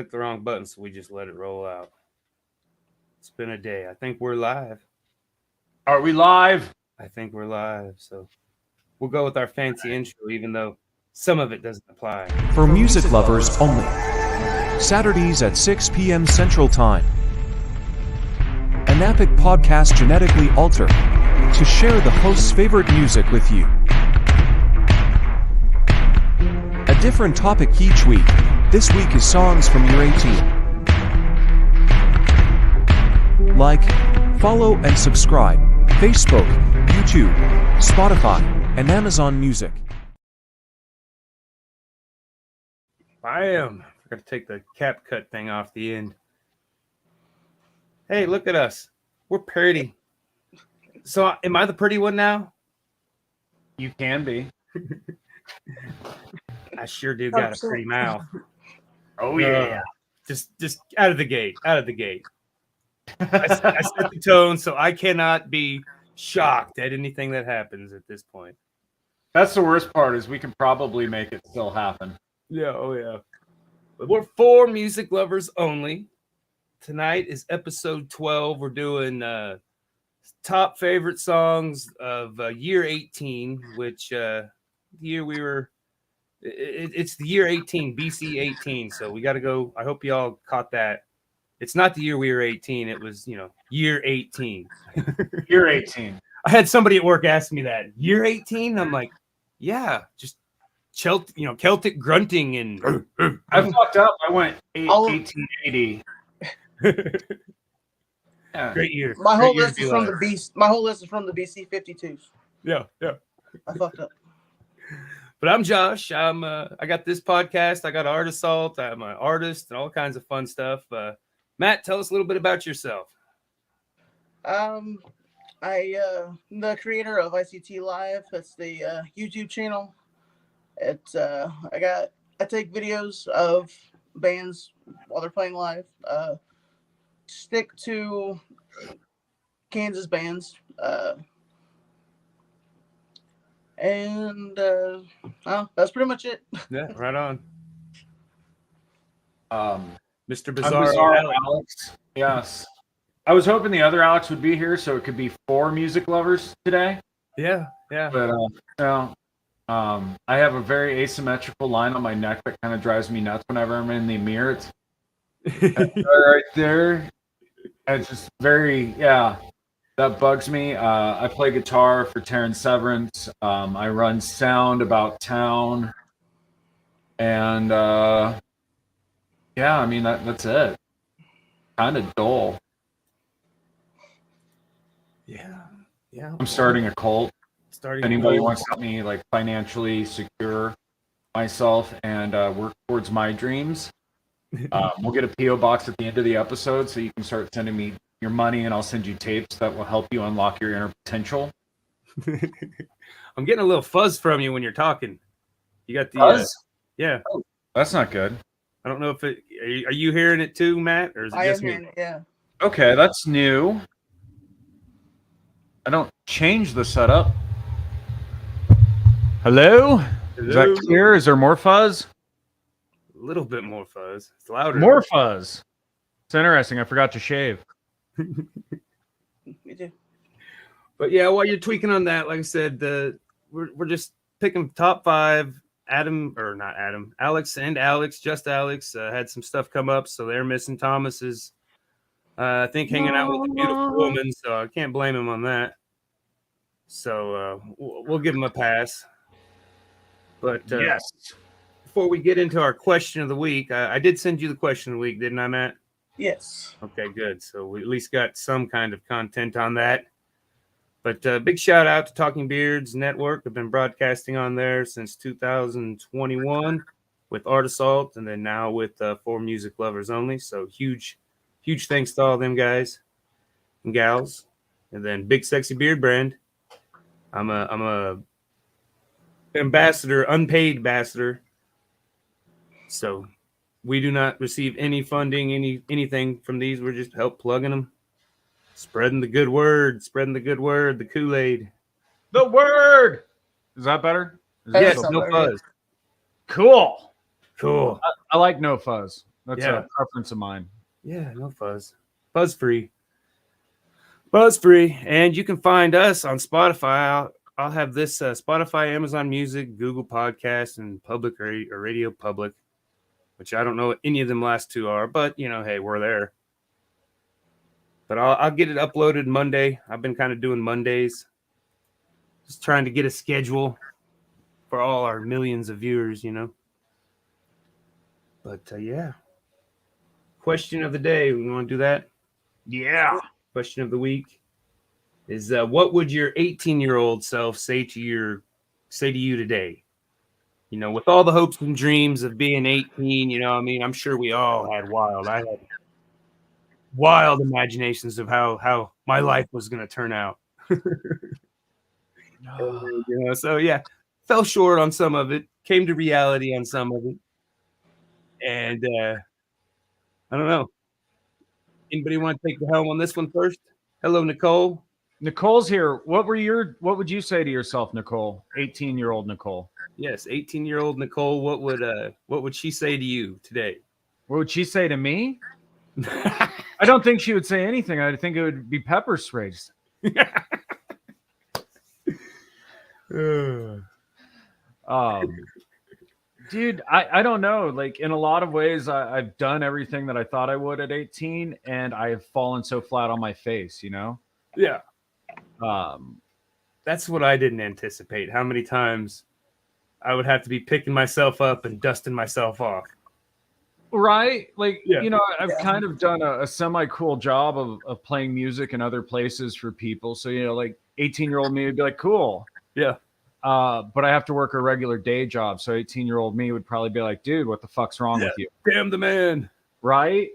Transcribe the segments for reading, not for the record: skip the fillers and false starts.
clicked the wrong button, so we just let it roll out. It's been a day. I think we're live. Are we live? I think we're live. So we'll go with our fancy intro, even though some of it doesn't apply. For music lovers only. Saturdays at 6 p.m. Central Time. An epic podcast genetically altered to share the host's favorite music with you. A different topic each week. This week is songs from year 18. Like, follow, and subscribe. Facebook, YouTube, Spotify, and Amazon Music. I forgot to take the cap cut thing off the end. Hey, look at us. We're pretty. So am I the pretty one now? You can be. I sure do got a pretty mouth. Oh yeah. Just out of the gate. I set the tone, so I cannot be shocked at anything that happens at this point. That's the worst part, is we can probably make it still happen. Yeah, oh yeah. But we're for music lovers only. Tonight is episode 12. We're doing top favorite songs of year 18, which year we were. It's the year 18, BC 18. So we got to go. I hope y'all caught that. It's not the year we were 18. It was, year 18. Year 18. I had somebody at work ask me that. Year 18? I'm like, yeah, just Celtic grunting and. I fucked up. I went 1880. Yeah. Great year. My whole list is from the BC 52s. Yeah. I fucked up. But I'm Josh. I got this podcast. I got Art Assault. I'm an artist and all kinds of fun stuff. Matt, tell us a little bit about yourself. I'm the creator of ICT Live. That's the YouTube channel. It's I take videos of bands while they're playing live. Stick to Kansas bands. That's pretty much it. Yeah, right on. Mr. Bizarre Alex. Yes. I was hoping the other Alex would be here so it could be for music lovers today. Yeah. But I have a very asymmetrical line on my neck that kind of drives me nuts whenever I'm in the mirror. It's right there. It's just that bugs me. I play guitar for Terrence Severance. I run sound about town. And that's it. Kind of dull. Yeah. I'm starting a cult. Anybody wants to help me financially secure myself and work towards my dreams? We'll get a PO box at the end of the episode, so you can start sending me your money, and I'll send you tapes that will help you unlock your inner potential. I'm getting a little fuzz from you when you're talking. You got the fuzz? Yeah. Oh, that's not good. I don't know if are you hearing it too, Matt, or is it just me? Hearing it, yeah. Okay, that's new. I don't change the setup. Hello? Is that clear? Is there more fuzz? A little bit more fuzz. It's louder. More fuzz. It's interesting. I forgot to shave. Me too. But yeah, while you're tweaking on that, like I said, we're just picking top 5. Alex and Alex, just Alex, had some stuff come up, so they're missing Thomas's. I think hanging out with a beautiful woman, so I can't blame him on that. So we'll give him a pass. But yes. Before we get into our question of the week, I did send you the question of the week, didn't I, Matt? Yes. Okay, good. So we at least got some kind of content on that. But big shout out to Talking Beards Network. I've been broadcasting on there since 2021 with Art Assault, and then now with For Music Lovers Only. So huge thanks to all them guys and gals. And then Big Sexy Beard Brand. I'm a ambassador, unpaid ambassador. So we do not receive any funding, anything from these. We're just help plugging them, spreading the good word, the Kool-Aid. The word. Is that better? Yes, no fuzz. Cool. I like no fuzz. That's Yeah. a preference of mine. Yeah, no fuzz. Buzz free. Buzz free. And you can find us on Spotify. I'll have this Spotify, Amazon Music, Google Podcasts, and Public or Radio Public, which I don't know what any of them last two are, but hey, we're there. But I'll get it uploaded Monday. I've been kind of doing Mondays, just trying to get a schedule for all our millions of viewers, But yeah. Question of the day. We want to do that? Yeah. Question of the week is what would your 18-year-old self say to you today? With all the hopes and dreams of being 18, I'm sure we all had I had wild imaginations of how my life was going to turn out. So yeah, fell short on some of it, came to reality on some of it. And I don't know. Anybody want to take the helm on this one first? Hello, Nicole. Nicole's here. What would you say to yourself, Nicole? 18-year-old Nicole. Yes, 18-year-old Nicole. What would she say to you today? What would she say to me? I don't think she would say anything. I think it would be pepper sprays. Dude, I don't know. Like, in a lot of ways, I've done everything that I thought I would at 18, and I have fallen so flat on my face, Yeah. That's what I didn't anticipate. How many times I would have to be picking myself up and dusting myself off. Right? Like, Yeah. I've kind of done a semi-cool job of playing music in other places for people. So, like 18-year-old me would be like, cool. Yeah. But I have to work a regular day job. So 18-year-old me would probably be like, dude, what the fuck's wrong with you? Damn the man. Right?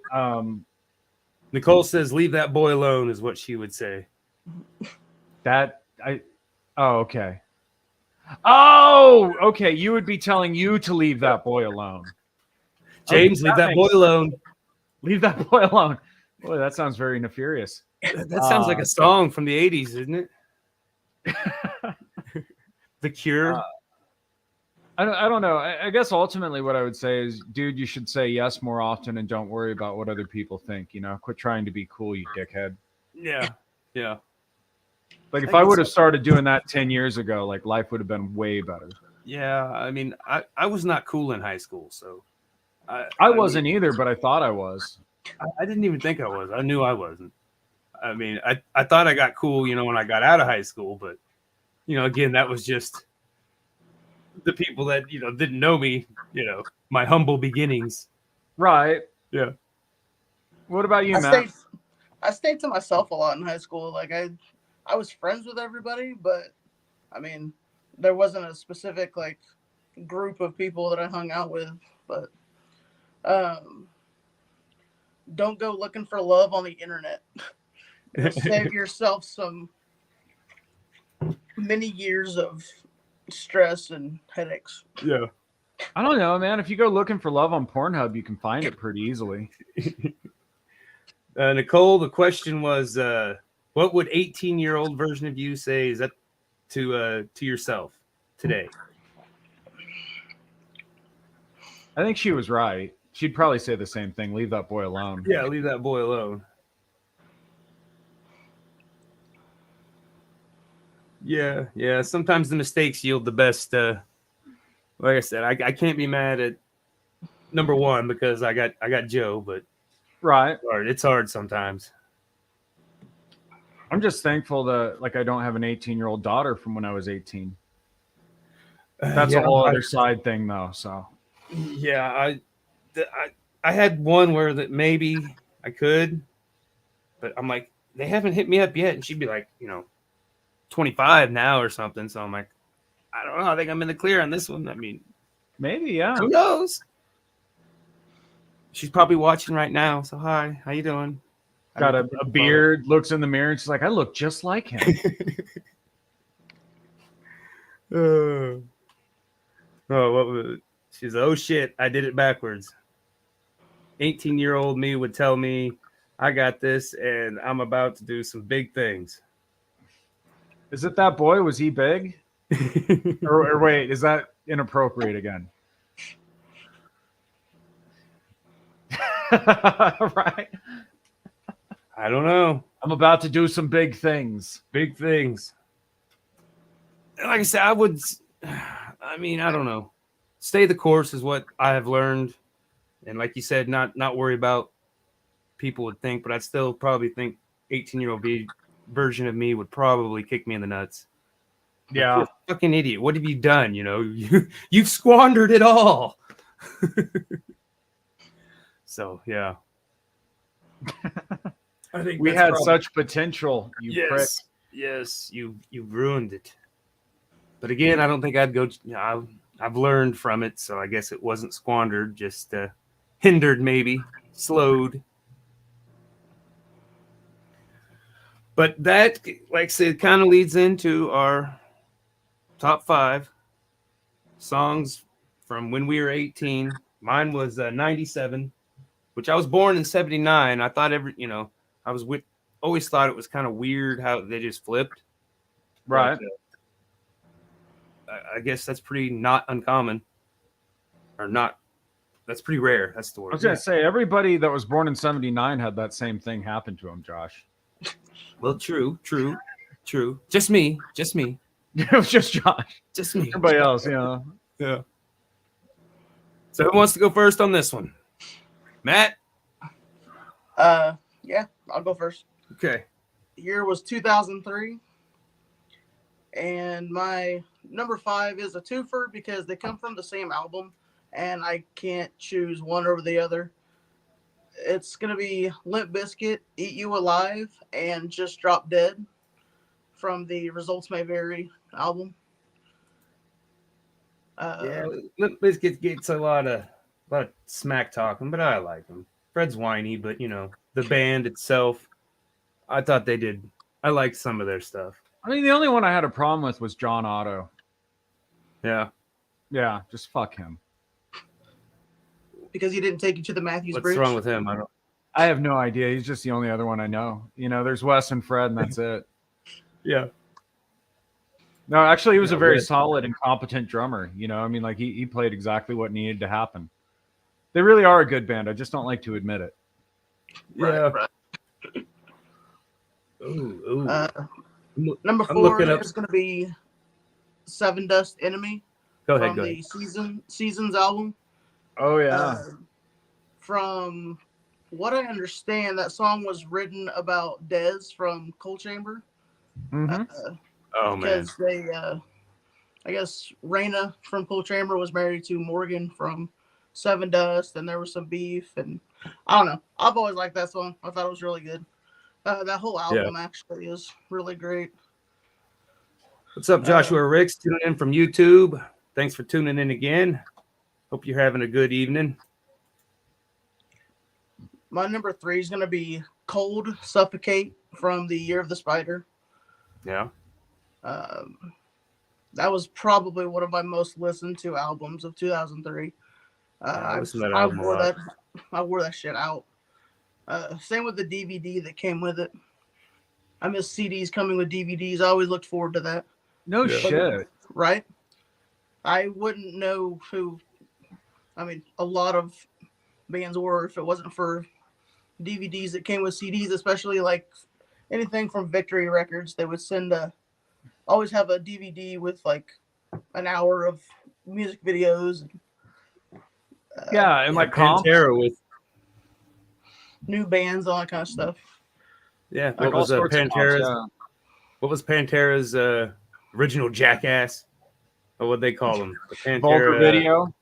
Nicole says, leave that boy alone is what she would say. Okay. Oh, okay. You would be telling you to leave that boy alone. James, leave that boy alone. Leave that boy alone. Boy, that sounds very nefarious. That sounds like a song from the 80s, isn't it? The Cure. I don't know. I guess ultimately what I would say is, dude, you should say yes more often and don't worry about what other people think. Quit trying to be cool, you dickhead. Yeah. Yeah. Like, if I would have started doing that 10 years ago, like, life would have been way better. Yeah. I mean, I was not cool in high school, so. I wasn't either, but I thought I was. I didn't even think I was. I knew I wasn't. I mean, I thought I got cool, when I got out of high school, but, again, that was just the people that, didn't know me, my humble beginnings. Right. Yeah. What about you, Matt? I stayed to myself a lot in high school. Like, I was friends with everybody, but, I mean, there wasn't a specific, like, group of people that I hung out with, but don't go looking for love on the internet. It'll save yourself some many years of stress and headaches. Yeah. I don't know, man. If you go looking for love on Pornhub, you can find it pretty easily. Nicole, the question was, what would 18-year-old version of you say? Is that to yourself today? I think she was right. She'd probably say the same thing. Leave that boy alone. Yeah, leave that boy alone. Yeah. Sometimes the mistakes yield the best. Like I said, I can't be mad at number one because I got Joe, but right, it's hard sometimes. I'm just thankful that I don't have an 18-year-old daughter from when I was 18. That's a whole other side thing, though. So yeah, I had one where that maybe I could, but I'm like, they haven't hit me up yet, and she'd be like, 25 now or something. So I'm like, I don't know. I think I'm in the clear on this one. I mean, maybe, yeah. Who knows? She's probably watching right now. So hi, how you doing? Got a beard, looks in the mirror, and she's like, I look just like him. What was it? She's like, oh shit, I did it backwards. 18-year-old me would tell me, I got this, and I'm about to do some big things. Is it that boy? Was he big? or wait, is that inappropriate again? Right. I don't know. I'm about to do some big things. Big things. Like I said, I would. I mean, I don't know. Stay the course is what I have learned, and like you said, not worry about people would think. But I'd still probably think 18-year-old version of me would probably kick me in the nuts. Yeah. Like, you're a fucking idiot. What have you done? You know, you've squandered it all. So yeah. I think We had such potential. You prick. Yes, you ruined it. But again, I don't think I'd go. I've learned from it, so I guess it wasn't squandered, just hindered, maybe slowed. But that, like I said, kind of leads into our top 5 songs from when we were 18. Mine was 97, which I was born in 79. I thought always thought it was kind of weird how they just flipped. Right. But, I guess that's pretty not uncommon, or not. That's pretty rare. That's the word. I was gonna say everybody that was born in 79 had that same thing happen to him, Josh. Well, true. Just me. It was just Josh. Just me. Everybody else, yeah. So who wants to go first on this one? Matt? Yeah, I'll go first. Okay. The year was 2003. And my number 5 is a twofer because they come from the same album and I can't choose one over the other. It's going to be Limp Bizkit, Eat You Alive, and Just Drop Dead from the Results May Vary album. Limp Bizkit gets a lot of smack talking, but I like him. Fred's whiny, but the band itself, I thought they did. I liked some of their stuff. I mean, the only one I had a problem with was John Otto. Yeah. Yeah, just fuck him. Because he didn't take you to the Matthews Bridge. What's wrong with him? I have no idea. He's just the only other one I know. There's Wes and Fred, and that's it. Yeah. No, actually, he was a very solid and competent drummer. I mean, like he played exactly what needed to happen. They really are a good band. I just don't like to admit it. Yeah. Right. Ooh. Number 4 is going to be Seven Dust Enemy. Go ahead. From the Seasons album. Oh, yeah. From what I understand, that song was written about Dez from Coal Chamber. Mm-hmm. Oh, man. Because they, I guess Raina from Coal Chamber was married to Morgan from Seven Dust, and there was some beef, and I don't know. I've always liked that song. I thought it was really good. That whole album actually is really great. What's up, Joshua Ricks, tuning in from YouTube. Thanks for tuning in again. Hope you're having a good evening. My number 3 is going to be Cold Suffocate from the Year of the Spider. Yeah. That was probably one of my most listened to albums of 2003. I listened to that album a lot. I wore that shit out. Same with the DVD that came with it. I miss CDs coming with DVDs. I always looked forward to that. No shit. Right? I wouldn't know who. I mean, a lot of bands were if it wasn't for DVDs that came with CDs, especially like anything from Victory Records. They would always have a DVD with like an hour of music videos. And like Pantera with new bands, all that kind of stuff. Yeah, like what was Pantera's? What was Pantera's original Jackass? Or what they call them? The Pantera Vulgar Video.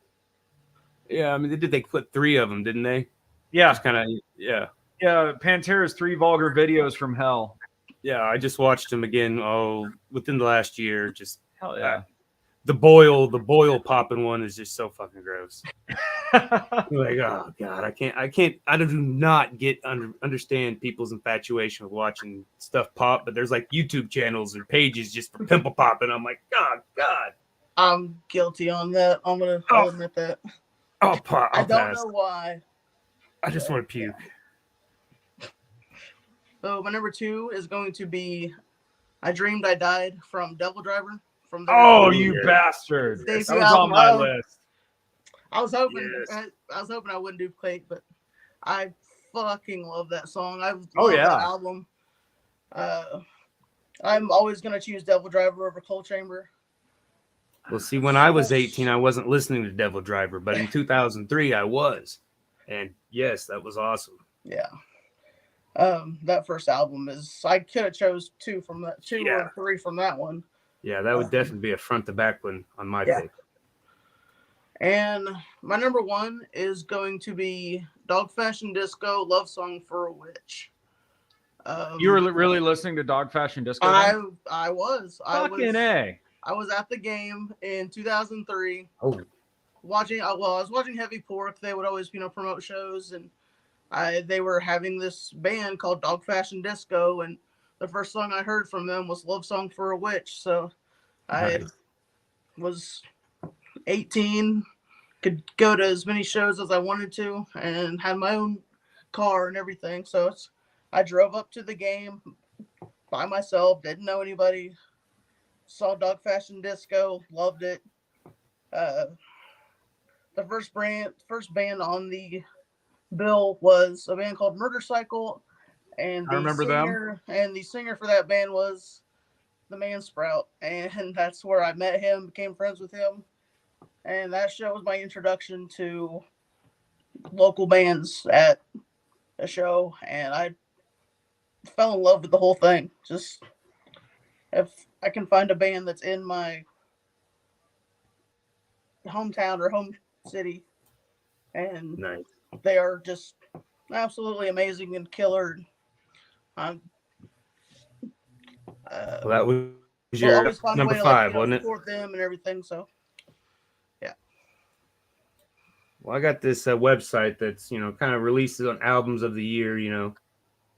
Yeah, I mean, they put 3 of them, didn't they? Yeah, just kind of Yeah, Pantera's 3 Vulgar Videos from Hell. Yeah, I just watched them again. Within the last year. Just hell yeah. The boil popping one is just so fucking gross. Like, oh god, I do not understand people's infatuation with watching stuff pop, but there's like YouTube channels or pages just for pimple popping. I'm like, God. I'm guilty on that. I'll admit that. I don't know why. I just want to puke. So my number 2 is going to be I Dreamed I Died from Devil Driver. You bastard. That was on my list. I was hoping I wouldn't do Quake, but I fucking love that song. I love yeah. that album. I'm always gonna choose Devil Driver over Coal Chamber. Well, see, when I was 18, I wasn't listening to Devil Driver, but in 2003, I was. And yes, that was awesome. Yeah. That first album is, I could have chose two or three from that one. Yeah, that would definitely be a front to back one on my pick. And my number one is going to be Dog Fashion Disco, Love Song for a Witch. You were really listening to Dog Fashion Disco? I was. Fucking A. I was at the game in 2003. Oh. I was watching Heavy Pork. They would always, promote shows, and they were having this band called Dog Fashion Disco, and the first song I heard from them was Love Song for a Witch. So I was 18, could go to as many shows as I wanted to, and had my own car and everything. So I drove up to the game by myself, didn't know anybody, saw Dog Fashion Disco, loved it. The first band on the bill was a band called Murder Cycle, and I remember them. And the singer for that band was the Man Sprout, and that's where I met him, became friends with him, and that show was my introduction to local bands at a show, and I fell in love with the whole thing. Just if I can find a band that's in my hometown or home city, and they are just absolutely amazing and killer. Well, that was your number 5, wasn't it? Support them and everything. So, yeah. Well, I got this website that's kind of releases on albums of the year.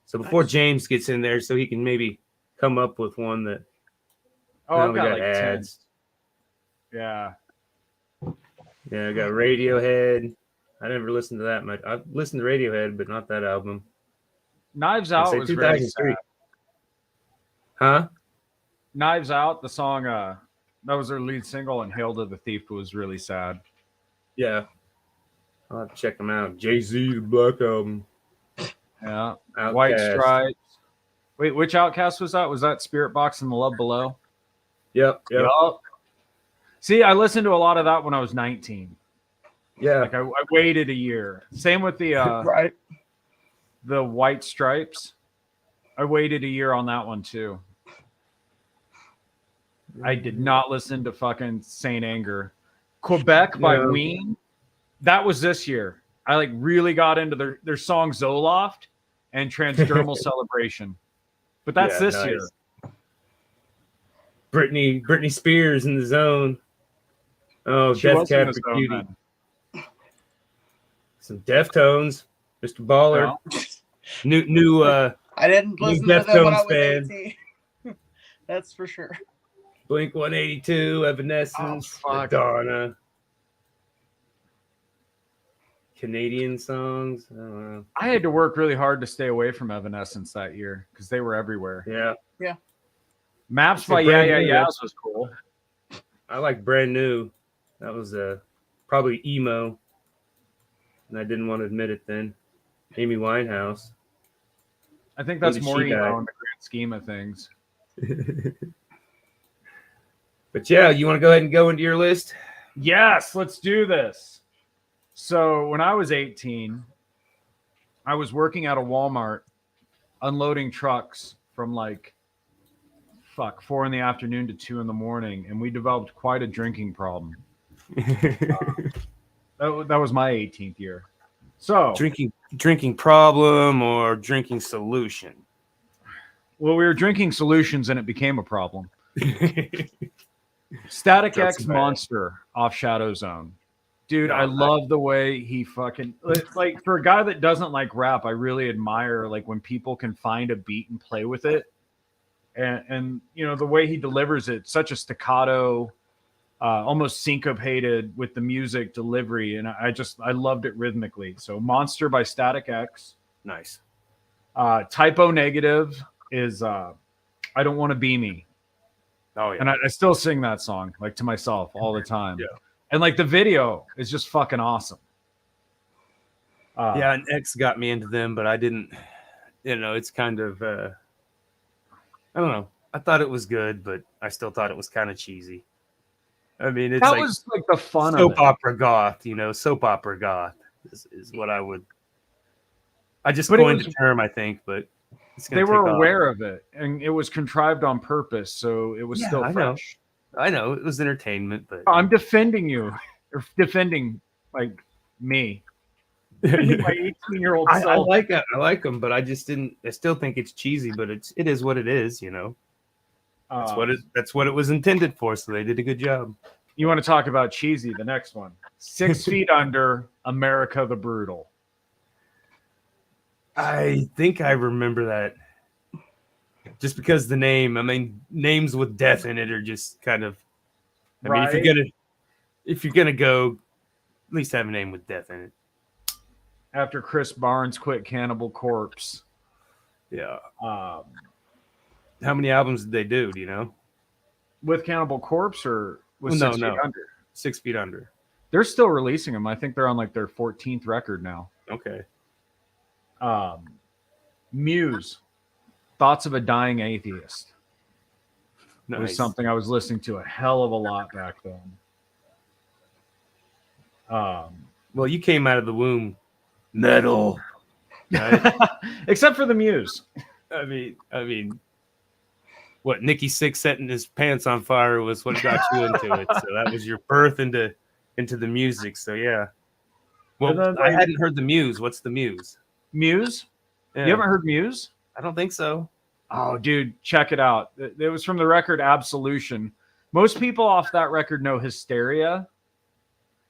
So before James gets in there, so he can maybe come up with one that. Oh, I've got like ads. 10. Yeah. Yeah, I got Radiohead. I never listened to that much. I've listened to Radiohead, but not that album. Knives Out was very sad. Huh? Knives Out, the song, that was their lead single, and Hail to the Thief was really sad. Yeah. I'll have to check them out. Jay-Z, the Black Album. Yeah. Outcast. White Stripes. Wait, which Outcast was that? Was that Spirit Box and The Love Below? Yep. See, I listened to a lot of that when I was 19. Yeah. Like I waited a year. Same with the the White Stripes. I waited a year on that one too. I did not listen to fucking Saint Anger. Quebec by Ween. That was this year. I really got into their song Zoloft and Transdermal Celebration. But that's this year. Britney Spears in the Zone. Oh, Death Cab for Cutie. Some Deftones, Mr. Baller. No. New I didn't listen to them when I was 18. That's for sure. Blink 182, Evanescence, Madonna. Canadian songs. I don't know. I had to work really hard to stay away from Evanescence that year because they were everywhere. Yeah. Maps by Yeah Yeahs was cool. I like Brand New. That was probably emo, and I didn't want to admit it then. Amy Winehouse. I think that's more emo in the grand scheme of things. But yeah, you want to go ahead and go into your list? Yes, let's do this. So when I was 18, I was working at a Walmart unloading trucks from 4 in the afternoon to 2 in the morning, and we developed quite a drinking problem. That was my 18th year. So drinking problem or drinking solution? Well, we were drinking solutions and it became a problem. Static X Monster off Shadow Zone. Dude, I love the way he fucking for a guy that doesn't like rap, I really admire when people can find a beat and play with it. And the way he delivers it, such a staccato, almost syncopated with the music delivery, and I loved it rhythmically. So Monster by Static X. Nice. Typo Negative is I Don't Want to Be Me. Oh yeah. And I still sing that song to myself all the time. Yeah. And the video is just fucking awesome. Yeah, and X got me into them, but I didn't. It's kind of. I don't know. I thought it was good, but I still thought it was kind of cheesy. I mean, it's that like was like the fun of soap it. opera goth. Soap opera goth is what I would. I just But it coined was- the term, I think, but it's They gonna were take off. aware of it, and it was contrived on purpose, so it was Yeah, still I know. fresh. I know it was entertainment, but I'm defending you, or defending like me, defending my 18-year-old I self. like it. I like them, but I just didn't. I still think it's cheesy, but it is what it is. That's what it was intended for. So they did a good job. You want to talk about cheesy? The next one, 6 Feet Under, America the Brutal. I think I remember that. Just because the name, I mean, names with death in it are just kind of. I mean, if you're gonna go, at least have a name with death in it. After Chris Barnes quit Cannibal Corpse. Yeah. Um, How many albums did they do? Do you know? with Cannibal Corpse or with No, 6 no. Feet Under? 6 Feet Under. They're still releasing them. I think they're on like their 14th record now. Okay. Muse, Thoughts of a Dying Atheist. It was Nice. something I was listening to a hell of a lot back then. Well, you came out of the womb metal. Right? Except for the Muse. I mean, what Nikki Sixx setting his pants on fire was what got you into it. So that was your birth into the music. So yeah. Well, then, I hadn't heard the Muse. What's the Muse? Muse? Yeah. You haven't heard Muse? I don't think so. Oh, dude, check it out. It was from the record Absolution. Most people off that record know Hysteria,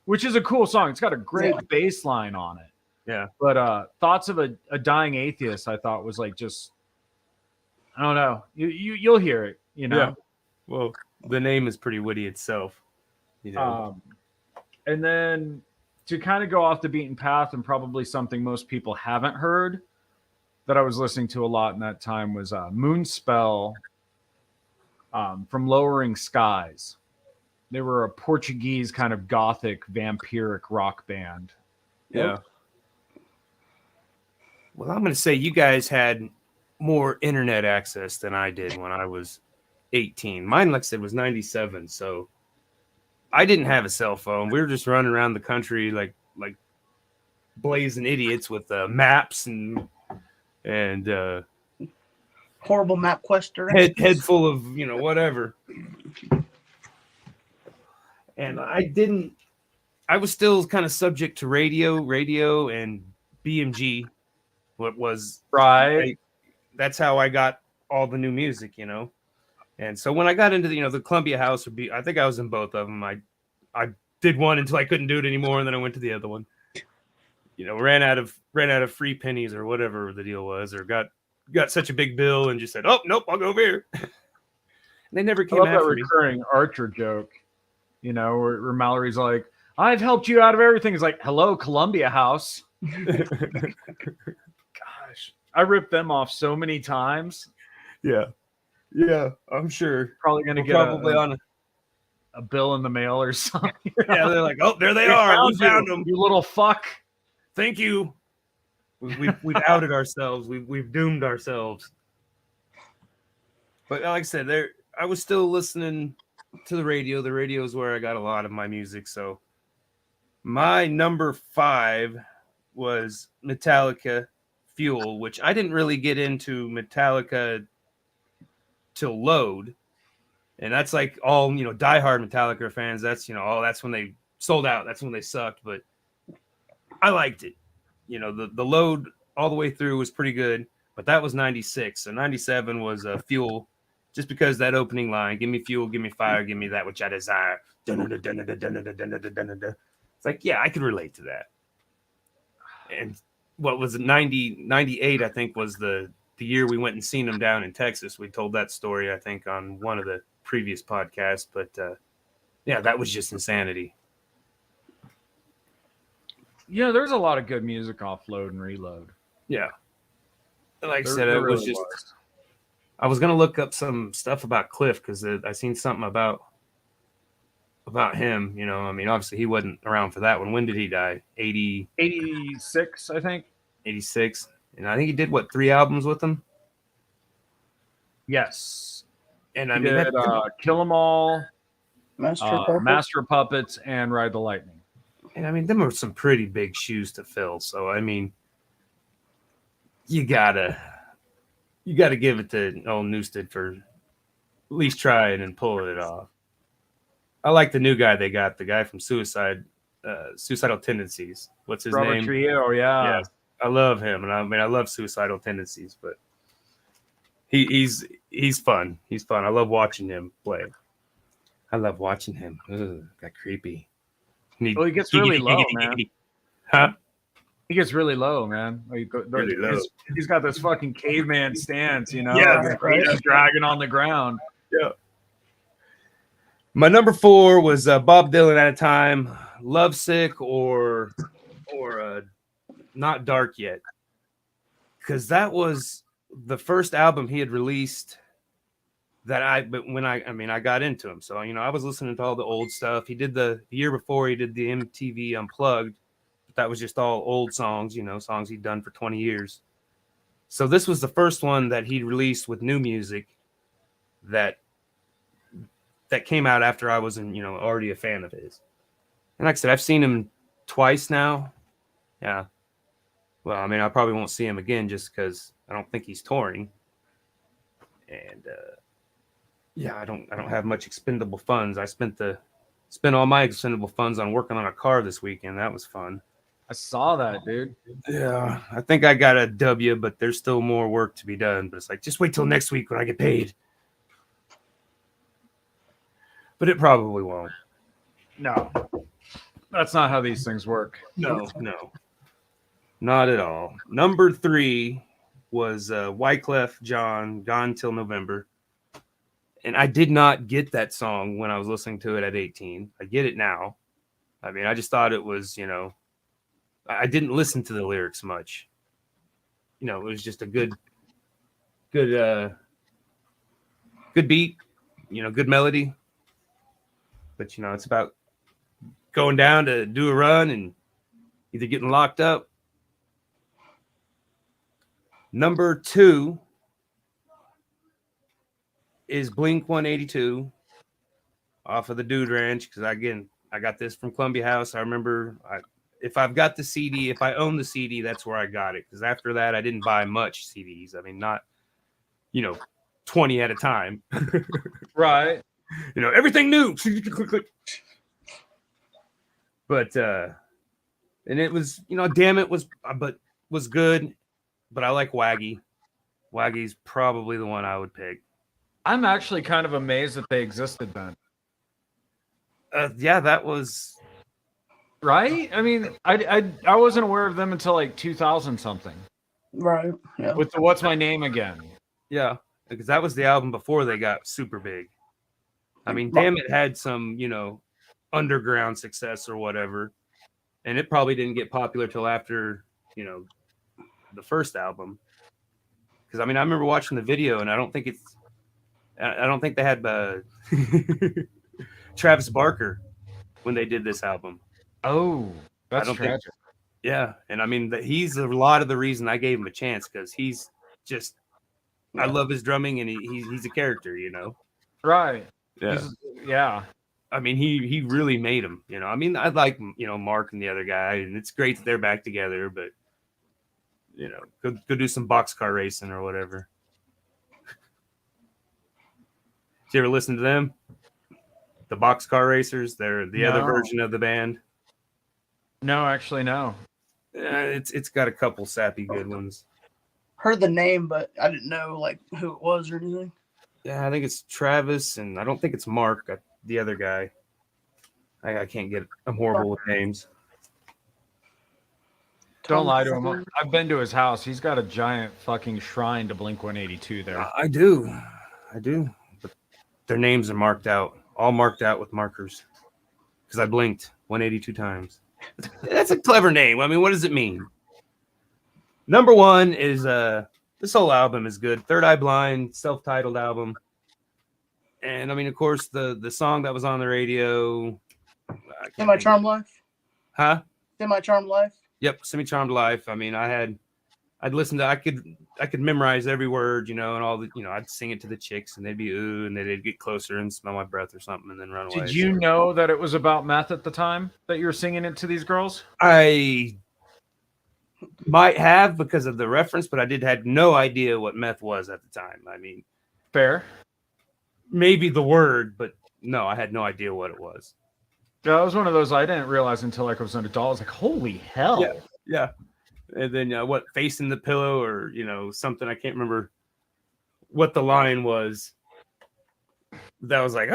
which is a cool song. It's got a great bass line on it. Yeah. But Thoughts of a Dying Atheist, I thought was like just, I don't know. You'll hear it, Yeah. Well, the name is pretty witty itself. And then to kind of go off the beaten path and probably something most people haven't heard that I was listening to a lot in that time was Moonspell from Lowering Skies. They were a Portuguese kind of gothic vampiric rock band. Yeah. Well, I'm going to say you guys had more internet access than I did when I was 18. Mine, like I said, was 97. So I didn't have a cell phone. We were just running around the country like blazing idiots with maps and Horrible map quester. head full of whatever. And I was still kind of subject to radio and BMG. What was Right. That's how I got all the new music, And so when I got into the Columbia House, I think I was in both of them. I did one until I couldn't do it anymore, and then I went to the other one. Ran out of free pennies or whatever the deal was, or got such a big bill and just said, "Oh nope, I'll go over here." And they never I came love that after me. recurring Archer joke, where Mallory's like, "I've helped you out of everything." It's like, "Hello, Columbia House." Gosh, I ripped them off so many times. Yeah, I'm sure. Probably gonna We're get probably on a bill in the mail or something. Yeah, they're like, "Oh, there they are. We found them. You little fuck." Thank you." We've outed ourselves. We've doomed ourselves. But like I said, I was still listening to the radio. The radio is where I got a lot of my music. So my number 5 was Metallica, Fuel, which I didn't really get into Metallica till Load. And that's like all, diehard Metallica fans. That's, that's when they sold out. That's when they sucked. But I liked it. The Load all the way through was pretty good. But that was 96. So 97 was Fuel. Just because that opening line, give me fuel, give me fire, give me that which I desire. It's like, yeah, I could relate to that. And what was it, 98, I think, was the year we went and seen them down in Texas. We told that story, I think, on one of the previous podcasts. But, yeah, that was just insanity. There's a lot of good music off Load and Reload. Yeah. And like I said, There it was really just... was. I was going to look up some stuff about Cliff because I seen something about about him. You know, I mean, obviously he wasn't around for that one. When did he die? 86, I think. 86. And I think he did, what, 3 albums with him? Yes. And He I mean, did Kill 'Em All, Master of Puppets. Master of Puppets, and Ride the Lightning. and I mean, them are some pretty big shoes to fill. So, I mean, you gotta give it to old Newsted for at least trying and pulling it off. I like the new guy they got, the guy from Suicidal Tendencies. What's his Robert name? Trujillo, yeah. Yes, I love him, and I mean, I love Suicidal Tendencies, but he's fun. He's fun. I love watching him play. I love watching him. Ugh, got creepy. Well, he gets really low, man. Huh? He gets really low, man. Really low. He's got this fucking caveman stance, you know? Yeah, Right. He's dragging on the ground. Yeah. My number 4 was Bob Dylan at a time, Lovesick or Not Dark Yet, because that was the first album he had released that I got into him. So, you know, I was listening to all the old stuff. He did the year before he did the MTV Unplugged. But that was just all old songs, you know, songs he'd done for 20 years. So this was the first one that he released with new music that came out after I was already a fan of his. And like I said, I've seen him twice now. Yeah. Well, I mean, I probably won't see him again just because I don't think he's touring. And yeah, I don't have much expendable funds. I spent all my expendable funds on working on a car this weekend. That was fun. I saw that, dude. Yeah, I think I got a W, but there's still more work to be done. But it's like, just wait till next week when I get paid. But it probably won't. No. That's not how these things work. No. Not at all. Number 3 was Wyclef Jean, Gone Till November. And I did not get that song when I was listening to it at 18. I get it now. I mean, I just thought it was, you know, I didn't listen to the lyrics much. You know, it was just a good beat, you know, good melody. But, you know, it's about going down to do a run and either getting locked up. Number 2 is Blink 182 off of the Dude Ranch. Because, again, I got this from Columbia House. I remember if I've got the CD, if I own the CD, that's where I got it. Because after that, I didn't buy much CDs. I mean, not, 20 at a time. Right. You know, everything new. But, and it was, Damn It was good. But I like Waggy. Waggy's probably the one I would pick. I'm actually kind of amazed that they existed then. Yeah, that was right. I mean, I wasn't aware of them until like 2000 something. Right. Yeah. With the What's My Name Again. Yeah, because that was the album before they got super big. I mean, Damn It had some, underground success or whatever, and it probably didn't get popular till after, the first album. Because I mean, I remember watching the video, and I don't think they had Travis Barker when they did this album. Oh, that's tragic. Yeah, and I mean, he's a lot of the reason I gave him a chance, because he's just, I love his drumming, and he's a character, Right. Yeah. Yeah. I mean, he really made him, I mean, I like, Mark and the other guy, and it's great that they're back together, but go do some boxcar racing or whatever. Did you ever listen to them? The Boxcar Racers? They're the other version of the band. No, actually, no. It's got a couple sappy good ones. Heard the name, but I didn't know like who it was or anything. Yeah, I think it's Travis, and I don't think it's Mark, the other guy. I can't get it. I'm horrible with names. Don't lie to him. I've been to his house. He's got a giant fucking shrine to Blink 182 there. I do. But their names are marked out. All marked out with markers. Because I blinked 182 times. That's a clever name. I mean, what does it mean? Number 1 is this whole album is good. Third Eye Blind, self-titled album. And I mean, of course, the song that was on the radio. Semi Charmed Life. Huh? Semi Charmed Life. Yep, Semi Charmed Life. I mean, I'd listen to, I could memorize every word, and all the, I'd sing it to the chicks, and they'd be ooh, and they'd get closer and smell my breath or something, and then run away. Did you know that it was about meth at the time that you were singing it to these girls? I might have because of the reference, but I had no idea what meth was at the time. I mean, fair. Maybe the word, but no, I had no idea what it was. Yeah, that was one of those I didn't realize until I was an adult. I was like, holy hell. Yeah. And then what, facing the pillow or, something. I can't remember what the line was. That was like,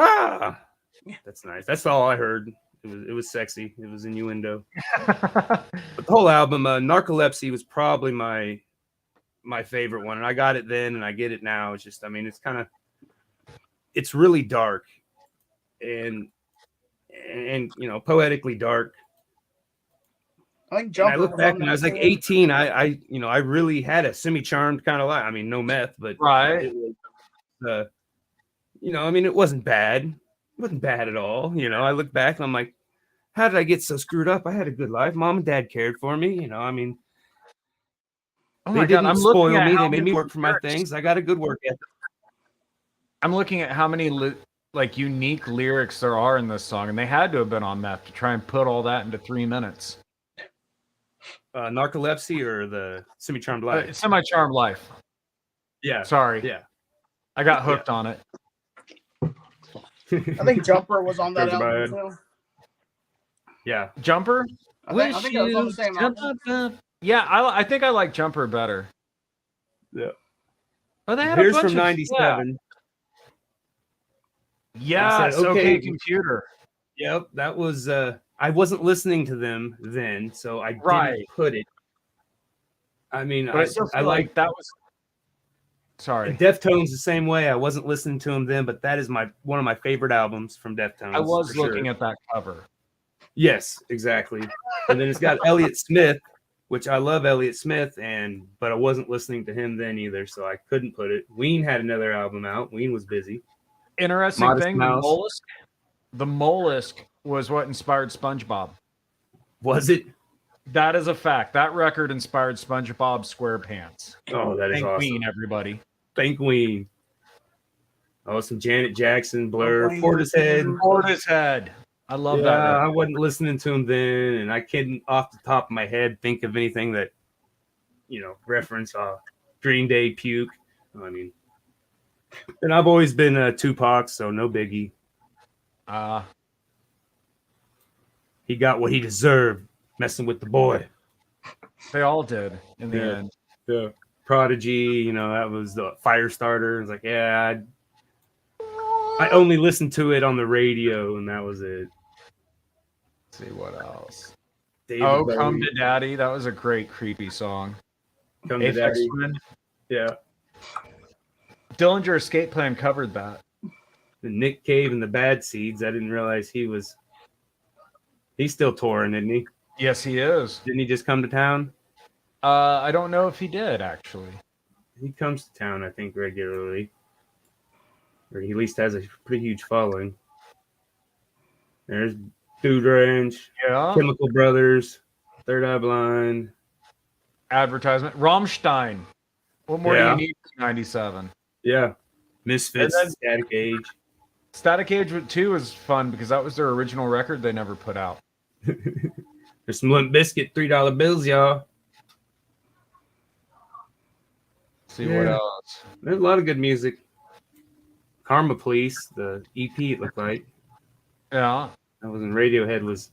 that's nice. That's all I heard. It was sexy. It was innuendo. But the whole album, Narcolepsy, was probably my favorite one. And I got it then and I get it now. It's just, I mean, it's really dark and poetically dark. I think Jumper. I look back and I was like 18. I really had a semi-charmed kind of life. I mean, no meth, but right. It was, I mean, it wasn't bad. It wasn't bad at all. I look back and I'm like, how did I get so screwed up? I had a good life. Mom and dad cared for me. I mean, they didn't spoil me. They made me work for my things. I got a good work ethic. I'm looking at how many unique lyrics there are in this song, and they had to have been on meth to try and put all that into 3 minutes. Narcolepsy or the Semi-Charmed Life? Semi-Charmed Life. Yeah. Sorry. Yeah. I got hooked on it. I think Jumper was on that album too. Yeah. Jumper? I think it was on the same album. Yeah, I think I like Jumper better. Yeah. Oh, they had Here's a bunch from '97. Yeah, it's okay, Computer. Yep, that was I wasn't listening to them then, so I didn't put it. I mean, but I like that was. Sorry, Deftones the same way. I wasn't listening to them then, but that is one of my favorite albums from Deftones. I was looking at that cover. Yes, exactly. And then it's got Elliott Smith, which I love Elliott Smith, but I wasn't listening to him then either, so I couldn't put it. Ween had another album out. Ween was busy. Interesting Modest thing, the mollusk was what inspired SpongeBob. Was it? That is a fact. That record inspired SpongeBob SquarePants. Oh, that is Thank awesome. Ween, everybody. Thank Ween. Oh, some Janet Jackson, Blur, Portishead. I love that. I wasn't listening to him then, and I couldn't, off the top of my head, think of anything that, reference Green Day, Puke. I mean, and I've always been Tupac, so no biggie. He got what he deserved, messing with the boy. They all did in the end. The Prodigy, that was the Firestarter. It's like, I only listened to it on the radio, and that was it. Let's see what else. David Come to Daddy. That was a great creepy song. Come to Daddy. Yeah. Dillinger Escape Plan covered that. The Nick Cave and the Bad Seeds. I didn't realize he's still touring, isn't he? Yes, he is. Didn't he just come to town? I don't know if he did, actually. He comes to town, I think, regularly. Or he at least has a pretty huge following. There's Dude Ranch, Chemical Brothers, Third Eye Blind. Advertisement. Rammstein. What more do you need for 97? Yeah. Misfits, Static Age. Static Age 2 was fun because that was their original record they never put out. There's some Limp Bizkit $3 bills, y'all. See what else. There's a lot of good music. Karma Police, the EP, it looked like. Yeah. That was when Radiohead was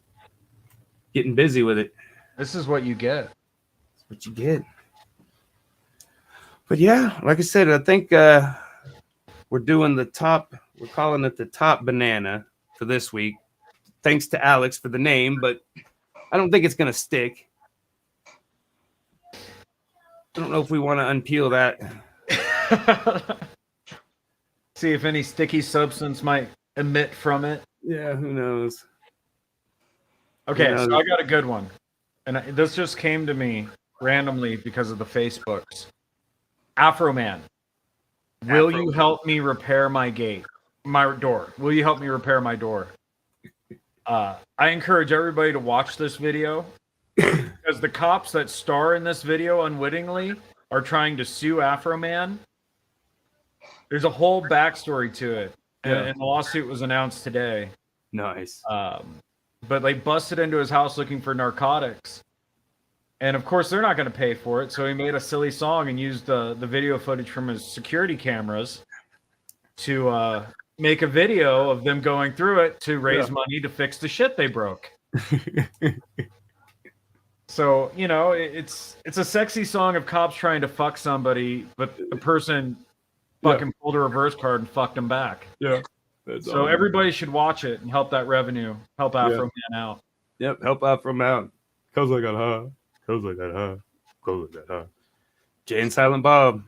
getting busy with it. This is what you get. That's what you get. But yeah, like I said, I think we're doing we're calling it the top banana for this week. Thanks to Alex for the name, but I don't think it's going to stick. I don't know if we want to unpeel that. See if any sticky substance might emit from it. Yeah, who knows? Okay, so I got a good one. And this just came to me randomly because of the Facebooks. Afro Man. Will you help me repair my gate? my door. Will you help me repair my door? I encourage everybody to watch this video because the cops that star in this video unwittingly are trying to sue Afro Man. There's a whole backstory to it, and the lawsuit was announced today. Nice. But they busted into his house looking for narcotics. And of course, they're not going to pay for it. So he made a silly song and used the video footage from his security cameras to make a video of them going through it to raise money to fix the shit they broke. So, you know, it's a sexy song of cops trying to fuck somebody, but the person fucking pulled a reverse card and fucked him back. Yeah. So awesome. Everybody should watch it and help that revenue, help Afro Man out. Yep, help Afro Man out. Cause I got high. Cause I got high. Cause I got high. Jay and Silent Bob.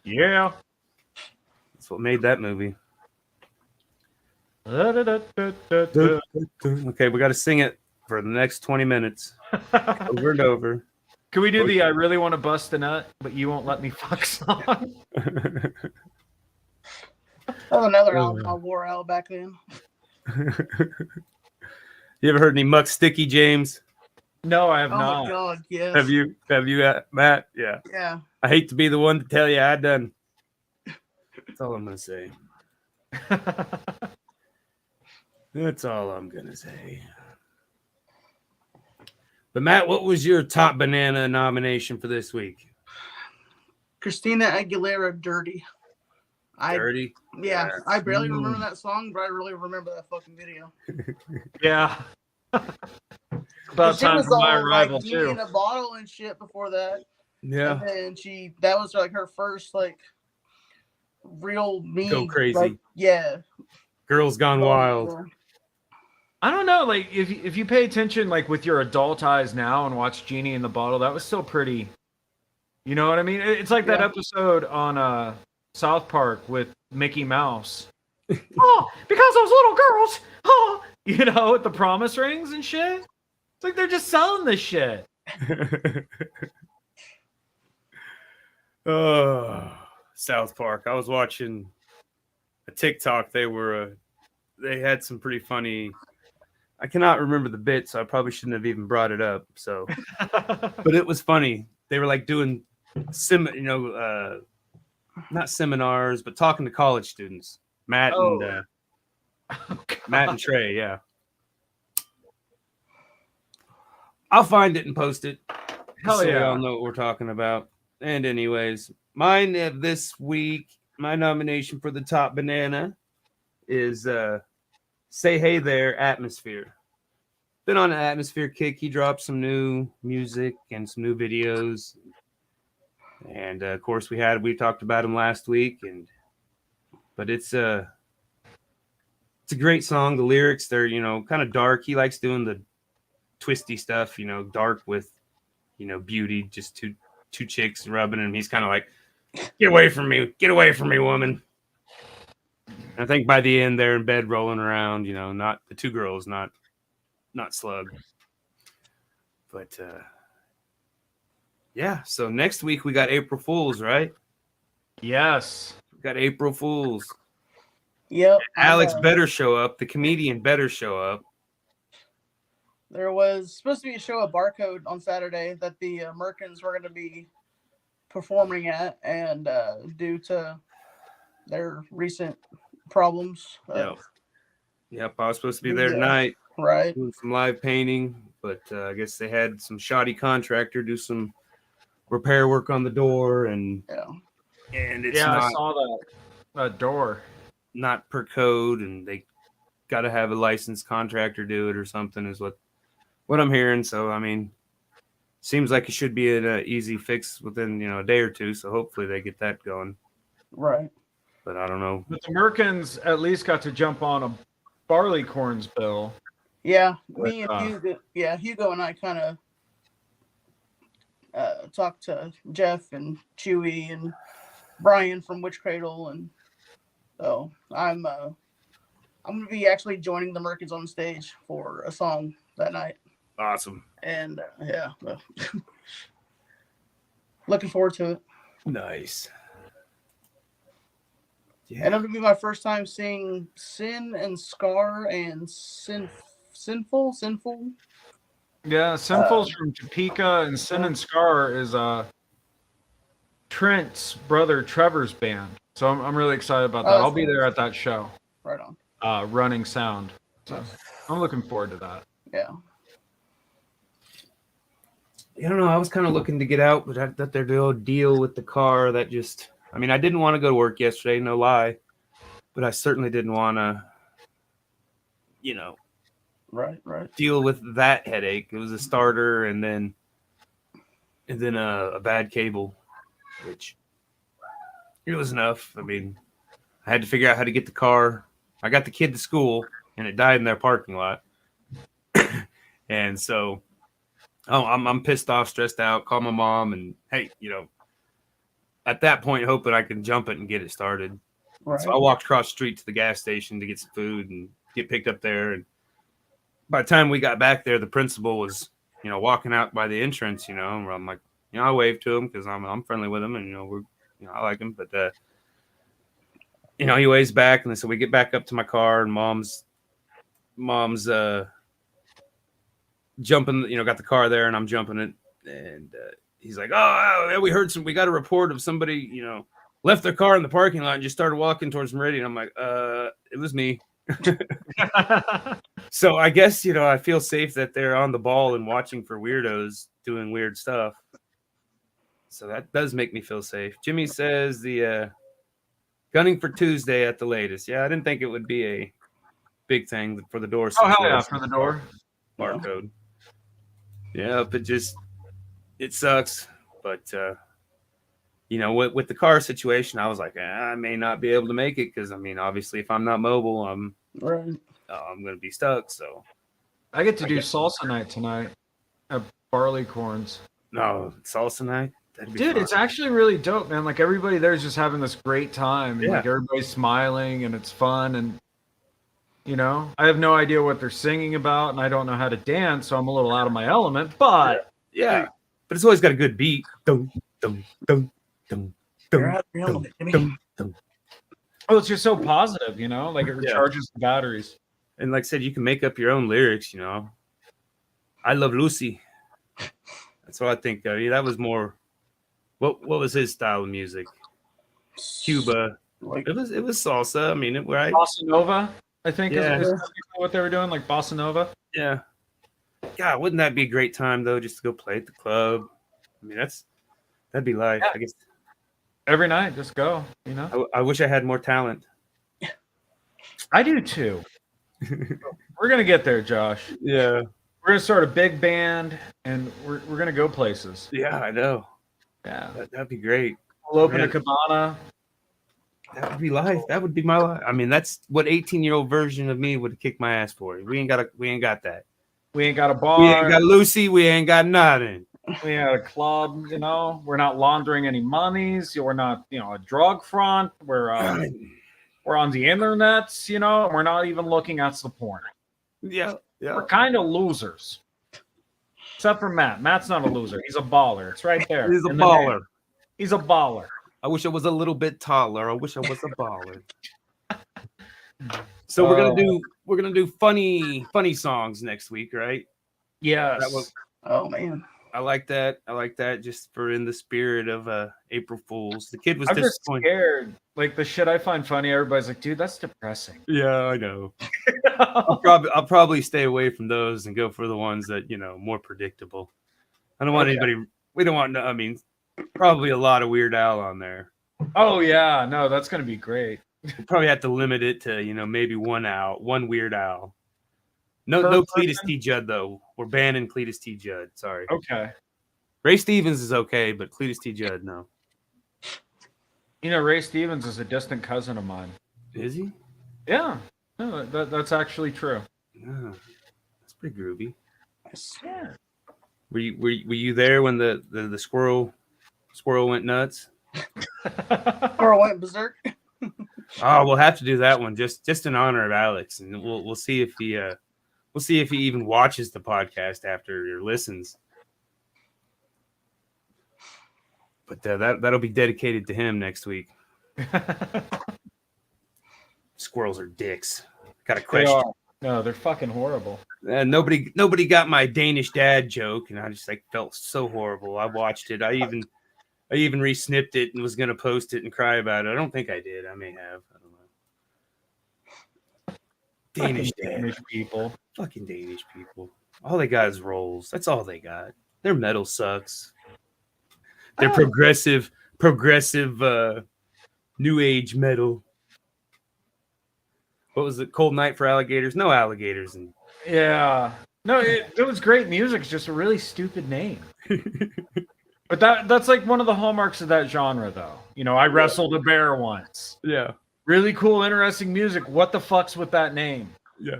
Yeah. That's what made that movie. Okay, we got to sing it for the next 20 minutes. Over and over. Can we do the I really want to bust a nut, but you won't let me fuck song? That was another album I wore out back then. You ever heard any Muck Sticky, James? No, I have not. Oh my God, yes. Have you, Matt? Yeah. Yeah. I hate to be the one to tell you I done. That's all I'm gonna say. That's all I'm gonna say. But Matt, what was your top banana nomination for this week? Christina Aguilera, "Dirty." Dirty? Yeah, I barely remember that song, but I really remember that fucking video. Yeah. About time for my arrival, like, too. In a bottle and shit before that. Yeah. And then that was like her first, like, real me. Go crazy. Like, yeah. Girls Gone Wild. I don't know, like, if you pay attention, like, with your adult eyes now and watch Genie in the Bottle, that was still pretty, you know what I mean? It's like that episode on South Park with Mickey Mouse. Oh, because those little girls, you know, with the promise rings and shit. It's like they're just selling this shit. South Park. I was watching a TikTok. They had some pretty funny. I cannot remember the bit, so I probably shouldn't have even brought it up. So, but it was funny. They were like doing not seminars, but talking to college students. Matt and Trey, yeah. I'll find it and post it. Hell so yeah. y'all know what we're talking about. And anyways, mine of this week, my nomination for the top banana is Say Hey There, Atmosphere. Been on an Atmosphere kick. He dropped some new music and some new videos. And of course we talked about him last week, but it's a great song. The lyrics, they're, kind of dark. He likes doing the twisty stuff, dark with, beauty, just two chicks rubbing him. He's kind of like, get away from me, woman. And I think by the end they're in bed rolling around, not the two girls, not Slug. But yeah, so next week we got April Fools, right? Yes. We got April Fools. Yep. Alex better show up. The comedian better show up. There was supposed to be a show at Barcode on Saturday that the Merkins were going to be performing at, and due to their recent problems. Yep, I was supposed to be there tonight. Right. Doing some live painting, but I guess they had some shoddy contractor do some repair work on the door, and it's I saw that door. Not per code, and they got to have a licensed contractor do it or something is what I'm hearing. So, I mean, seems like it should be an easy fix within, a day or two. So hopefully they get that going. Right. But I don't know. But the Merkins at least got to jump on a Barleycorns bill. Yeah. Me and Hugo and I kind of talked to Jeff and Chewy and Brian from Witch Cradle, and so I'm gonna be actually joining the Merkins on stage for a song that night. Awesome. And looking forward to it. Nice. Yeah. And it'll be my first time seeing Sin and Scar and Sinful. Yeah, Sinful's from Topeka, and Sin and Scar is Trent's brother Trevor's band. So I'm really excited about that. I'll be there at that show. Right on. Running Sound. So I'm looking forward to that. Yeah. I don't know. I was kind of looking to get out, but I thought there'd be a deal with the car that just. I mean, I didn't want to go to work yesterday, no lie, but I certainly didn't want to, Right. deal with that headache. It was a starter, and then a bad cable, which it was enough. I mean, I had to figure out how to get the car. I got the kid to school, and it died in their parking lot, and so. Oh, I'm pissed off, stressed out. Call my mom, and hey, at that point, hoping I can jump it and get it started. Right. So I walked across the street to the gas station to get some food and get picked up there. And by the time we got back there, the principal was, walking out by the entrance. And I'm like, I waved to him because I'm friendly with him, and I like him. But he waves back, and so we get back up to my car, and mom's jumping, got the car there, and I'm jumping it, and he's like, "Oh, we got a report of somebody, left their car in the parking lot and just started walking towards Meridian." I'm like, it was me." So I guess I feel safe that they're on the ball and watching for weirdos doing weird stuff. So that does make me feel safe. Jimmy says the gunning for Tuesday at the latest. Yeah, I didn't think it would be a big thing for the door. Oh, hell yeah, for the door. Barcode. Yeah, but it sucks. But with the car situation, I was like, I may not be able to make it because obviously, if I'm not mobile, I'm going to be stuck. So I get to do salsa night tonight at Barleycorns. No, salsa night. Dude, fun. It's actually really dope, man. Like everybody there's just having this great time. Yeah. Like everybody's smiling and it's fun, and I have no idea what they're singing about, and I don't know how to dance, so I'm a little out of my element. But yeah, but it's always got a good beat. Dum, dum, dum, dum, dum, dum, dum, dum. Oh, it's just so positive, like it recharges the batteries. And like I said, you can make up your own lyrics. I love Lucy. That's what I think. That was more. What was his style of music? Cuba. It was salsa. Right? Bossa Nova. I think is what they were doing, like Bossa Nova. Yeah. God, wouldn't that be a great time though, just to go play at the club? That'd be life. Yeah. I guess every night, just go. I wish I had more talent. I do too. We're gonna get there, Josh. Yeah. We're gonna start a big band, and we're gonna go places. Yeah, I know. Yeah, that'd be great. We'll open a cabana. That would be life. That would be my life. That's what 18-year-old version of me would have kicked my ass for. We ain't got that. We ain't got a bar. We ain't got Lucy. We ain't got nothing. We ain't got a club. We're not laundering any monies. We're not, a drug front. We're on the internets. We're not even looking at the porn. Yeah. We're kind of losers, except for Matt. Matt's not a loser. He's a baller. It's right there. He's a baller. He's a baller. I wish I was a little bit taller. I wish I was a baller. So we're gonna do funny songs next week, right? Yes. Oh man, I like that. Just for in the spirit of April Fools. The kid was I'm disappointed. Just scared. Like the shit I find funny, everybody's like, dude, that's depressing. Yeah, I know. I'll probably stay away from those and go for the ones that more predictable. I don't want anybody. We don't want. Probably a lot of Weird Al on there. Oh yeah, no, that's gonna be great. We'll probably have to limit it to maybe one Weird Al. No Cletus T. Judd though. We're banning Cletus T. Judd. Sorry. Okay. Ray Stevens is okay, but Cletus T. Judd no. Ray Stevens is a distant cousin of mine. Is he? Yeah. No, that's actually true. Yeah. That's pretty groovy. Yeah. Were you there when the squirrel went nuts? Squirrel went berserk. Oh, we'll have to do that one just in honor of Alex, and we'll see if he even watches the podcast after or listens. But that'll be dedicated to him next week. Squirrels are dicks. Got a They question. are. No, they're fucking horrible. Nobody got my Danish dad joke, and I just like felt so horrible. I watched it. I even re-snipped it and was gonna post it and cry about it. I don't think I did. I may have. I don't know. Danish dad. Danish people. Fucking Danish people. All they got is rolls. That's all they got. Their metal sucks. They're progressive new age metal. What was it? Cold Night for Alligators? No alligators. Yeah. No, it was great music. It's just a really stupid name. But that's like one of the hallmarks of that genre, though. You know, I wrestled a bear once. Yeah. Really cool, interesting music. What the fuck's with that name? Yeah.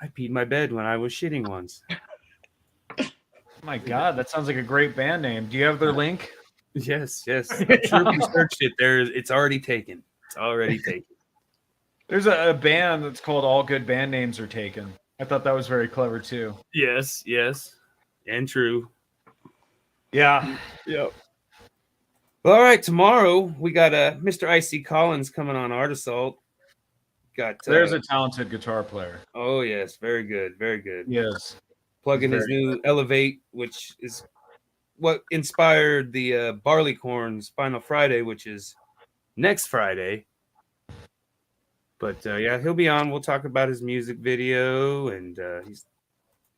I peed my bed when I was shitting once. Oh my God, that sounds like a great band name. Do you have their link? Yes. I'm sure if you searched it there, it's already taken. It's already taken. There's a band that's called All Good Band Names Are Taken. I thought that was very clever, too. Yes. And true. Yeah. Yep. Well, all right, tomorrow we got Mr. I.C. Collins coming on Art Assault. Got There's a talented guitar player. Oh, yes. Very good. Yes. Plugging his new Elevate, which is what inspired the Barleycorn's Final Friday, which is next Friday. But yeah, he'll be on. We'll talk about his music video and he's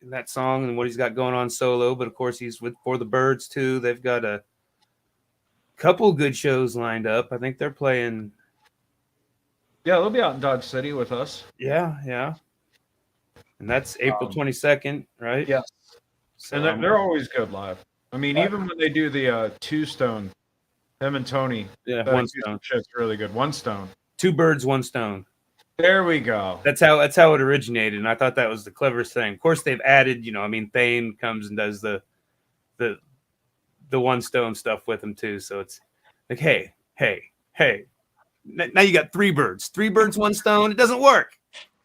in that song and what he's got going on solo. But of course, he's with For the Birds too. They've got a couple good shows lined up. I think they're playing. Yeah, they'll be out in Dodge City with us. Yeah. And that's April 22nd, right? Yeah. So, And they're always good live. I mean, even when they do the Two Stone, them and Tony. Yeah, that One Stone. Shit's really good. One Stone. Two birds, one stone. There we go. That's how it originated, and I thought that was the cleverest thing. Of course, they've added, Thane comes and does the One Stone stuff with him too. So it's like, hey. Now you got three birds, one stone. It doesn't work.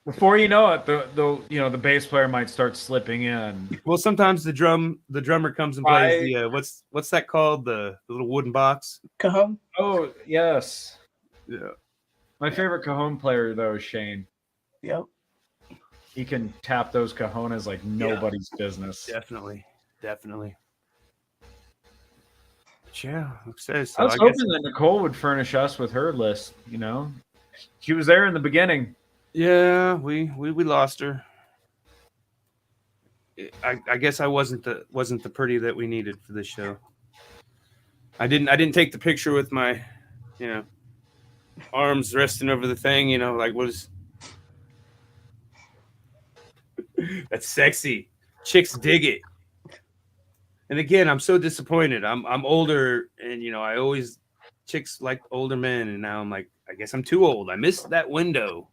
Before you know it, the bass player might start slipping in. Well, sometimes the drummer comes and plays the what's that called? The little wooden box. Cajon. Oh yes. Yeah. My favorite cajon player though is Shane. Yep. He can tap those cajones like nobody's business. Definitely. But yeah, I'm excited. So I was hoping that Nicole would furnish us with her list. She was there in the beginning. Yeah, we lost her. I guess I wasn't the pretty that we needed for this show. I didn't take the picture with my, arms resting over the thing. Like what is? That's sexy. Chicks dig it. And again, I'm so disappointed. I'm older, and I always chicks like older men, and now I'm like, I guess I'm too old. I missed that window.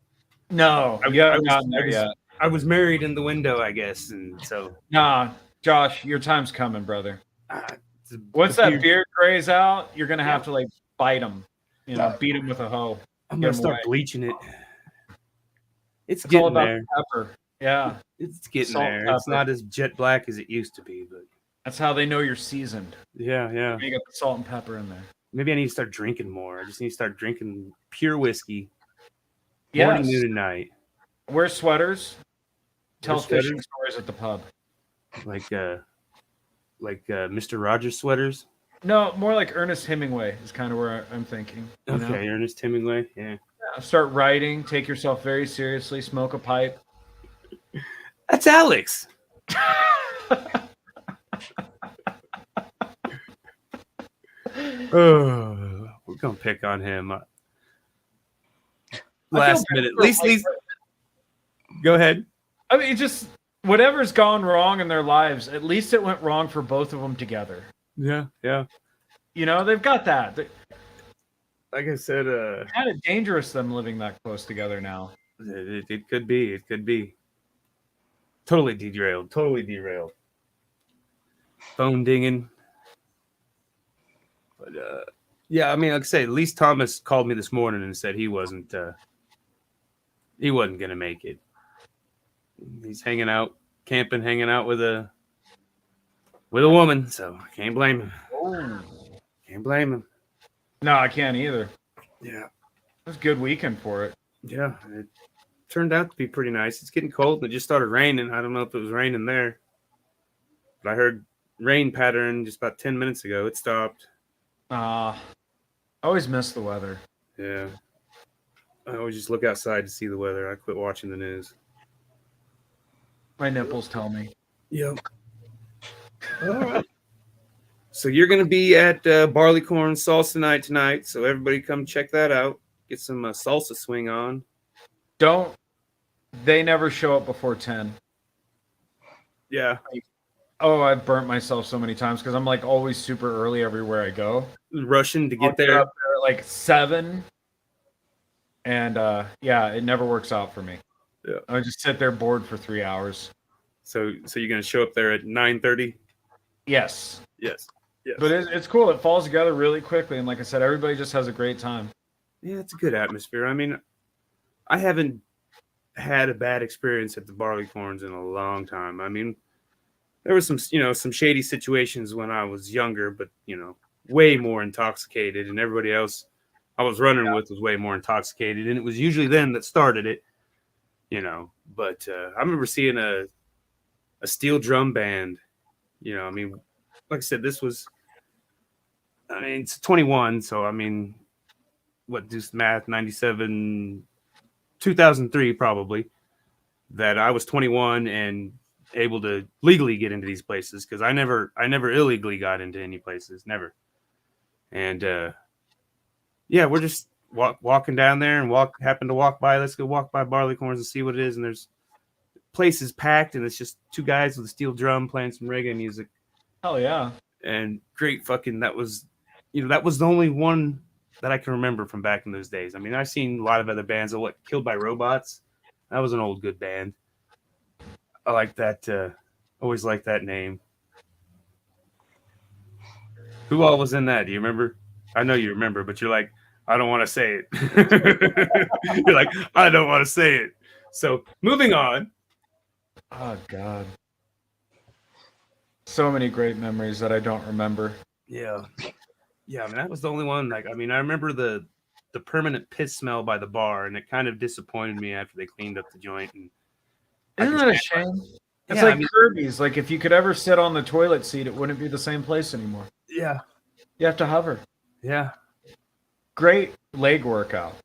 No, I was married in the window, I guess, and so. Nah, Josh, your time's coming, brother. Once that beard grays out, you're gonna have to like bite him, beat him with a hoe. I'm gonna start bleaching it. It's all getting about there. the pepper. Yeah, it's getting Salt there. pepper. It's not as jet black as it used to be, but that's how they know you're seasoned. Yeah. You got the salt and pepper in there. Maybe I need to start drinking more. I just need to start drinking pure whiskey. Yes. Morning, noon, and night. Wear sweaters. Tell Wear sweaters? fishing stories at the pub. Like Mr. Rogers sweaters. No, more like Ernest Hemingway is kind of where I'm thinking. Okay, Ernest Hemingway. Yeah. Start writing. Take yourself very seriously. Smoke a pipe. That's Alex. Oh, we're gonna pick on him. Last minute. At least. Go ahead. I mean, just whatever's gone wrong in their lives. At least it went wrong for both of them together. Yeah. They've got that. Like I said, kind of dangerous them living that close together now. It could be. It could be. Totally derailed. Phone dinging. But yeah, I mean, like I say, at least Thomas called me this morning and said he wasn't gonna make it. He's hanging out with a woman, so I can't blame him. Oh. Can't blame him. No, I can't either. Yeah. was a good weekend for it. Yeah, it turned out to be pretty nice. It's getting cold. It just started raining. I don't know if it was raining there, but I heard rain pattern just about 10 minutes ago. It stopped. I always miss the weather. Yeah. I always just look outside to see the weather. I quit watching the news. My nipples tell me. Yep. All right. So you're going to be at Barleycorn Salsa Night tonight. So everybody come check that out. Get some salsa swing on. They never show up before 10. Yeah. Oh, I've burnt myself so many times because I'm like always super early everywhere I go. Rushing to I'll get there. Up there at like 7. And it never works out for me. Yeah. I just sit there bored for 3 hours. So you're going to show up there at 9:30? Yes. Yes. Yes. But it's cool. It falls together really quickly. And like I said, everybody just has a great time. Yeah, it's a good atmosphere. I mean, I haven't had a bad experience at the Barleycorns in a long time. I mean, there was some shady situations when I was younger, but, way more intoxicated. And everybody else I was running with was way more intoxicated. And it was usually them that started it, But I remember seeing a steel drum band, I mean, like I said, it's 21. So, I mean, what, do some math, 97, 2003 probably, that I was 21 and able to legally get into these places, because I never illegally got into any places, never. And we're just walking down there and happen to walk by. Let's go walk by Barleycorns and see what it is. And there's places packed, and it's just two guys with a steel drum playing some reggae music. Hell yeah! And great fucking. That was the only one that I can remember from back in those days. I mean, I've seen a lot of other bands. Killed by Robots? That was an old good band. I like that. Always liked that name. Who all was in that? Do you remember? I know you remember, but you're like, I don't want to say it. You're like, I don't want to say it. So moving on. Oh God. So many great memories that I don't remember. Yeah. Yeah, I mean, that was the only one. Like, I mean, I remember the permanent piss smell by the bar, and it kind of disappointed me after they cleaned up the joint. And isn't that a shame? It's like Kirby's. Like, if you could ever sit on the toilet seat, it wouldn't be the same place anymore. Yeah. You have to hover. Yeah. Great leg workout.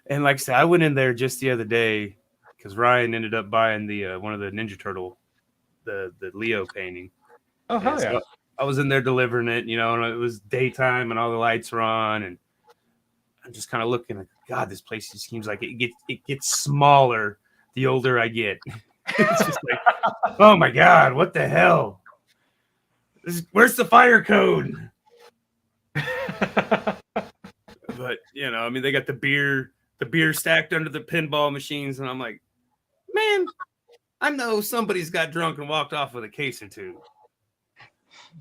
And like I said, I went in there just the other day because Ryan ended up buying the one of the Ninja Turtle, the Leo painting. Oh, hell yeah. So I was in there delivering it, and it was daytime and all the lights were on, and I'm just kind of looking at, God, this place just seems like it gets smaller the older I get. It's just like, oh my God, what the hell? Where's the fire code? But I mean, they got the beer stacked under the pinball machines, and I'm like, man, I know somebody's got drunk and walked off with a case or two.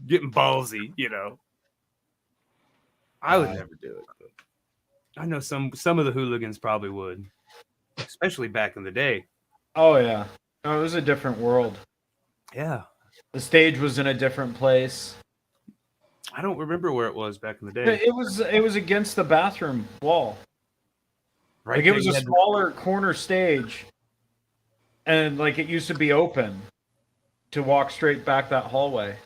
Getting ballsy, I would never do it. But I know some of the hooligans probably would, especially back in the day. Oh yeah, it was a different world. Yeah, the stage was in a different place. I don't remember where it was back in the day. It was against the bathroom wall. Right, like it was a smaller corner stage, and like it used to be open to walk straight back that hallway.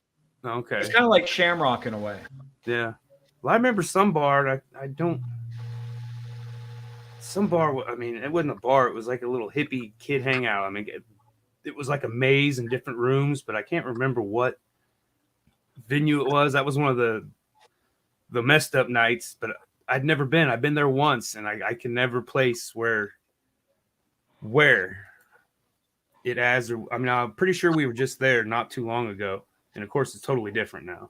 Okay. It's kind of like Shamrock in a way. Yeah. Well, I remember some bar. I don't. Some bar. I mean, it wasn't a bar. It was like a little hippie kid hangout. I mean, it was like a maze in different rooms, but I can't remember what venue it was. That was one of the messed up nights. But I'd never been. I've been there once, and I can never place where it has. I mean, I'm pretty sure we were just there not too long ago. And, of course, it's totally different now.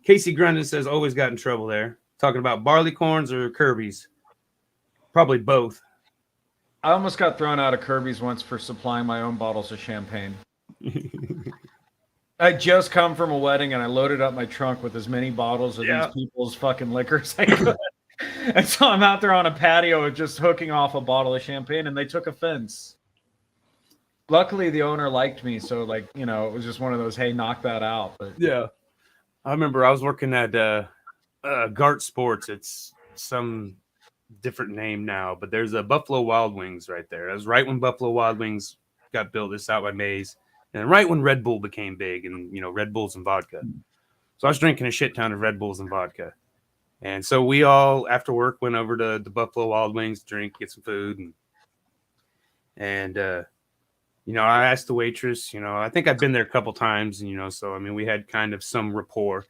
Casey Grundon says, always got in trouble there. Talking about Barleycorns or Kirby's? Probably both. I almost got thrown out of Kirby's once for supplying my own bottles of champagne. I just come from a wedding, and I loaded up my trunk with as many bottles of these people's fucking liquors I could. And so I'm out there on a patio just hooking off a bottle of champagne, and they took offense. Luckily, the owner liked me, so it was just one of those, hey, knock that out. But yeah, I remember I was working at a Gart Sports. It's some different name now, but there's a Buffalo Wild Wings right there. That was right when Buffalo Wild Wings got built. This out by Mays, and right when Red Bull became big, and Red Bulls and vodka. So I was drinking a shit ton of Red Bulls and vodka, and so we all after work went over to the Buffalo Wild Wings to drink, get some food, and I asked the waitress. I think I've been there a couple times, and so I mean we had kind of some rapport,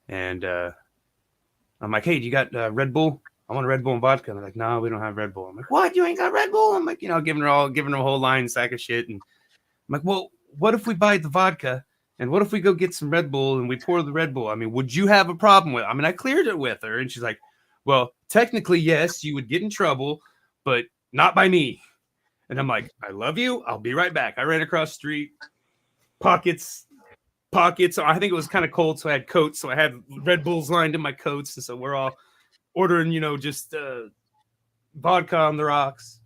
and I'm like, hey, do you got Red Bull? I want a Red Bull and vodka. And they're like, no, we don't have Red Bull. I'm like, what? You ain't got Red Bull? I'm like, giving her a whole line sack of shit. And I'm like, well, what if we buy the vodka? And what if we go get some Red Bull and we pour the Red Bull? I mean, would you have a problem with it? I mean, I cleared it with her. And she's like, well, technically, yes, you would get in trouble, but not by me. And I'm like, I love you. I'll be right back. I ran across the street, pockets. I think it was kind of cold, so I had coats. So I had Red Bulls lined in my coats. And so we're all ordering, just vodka on the rocks,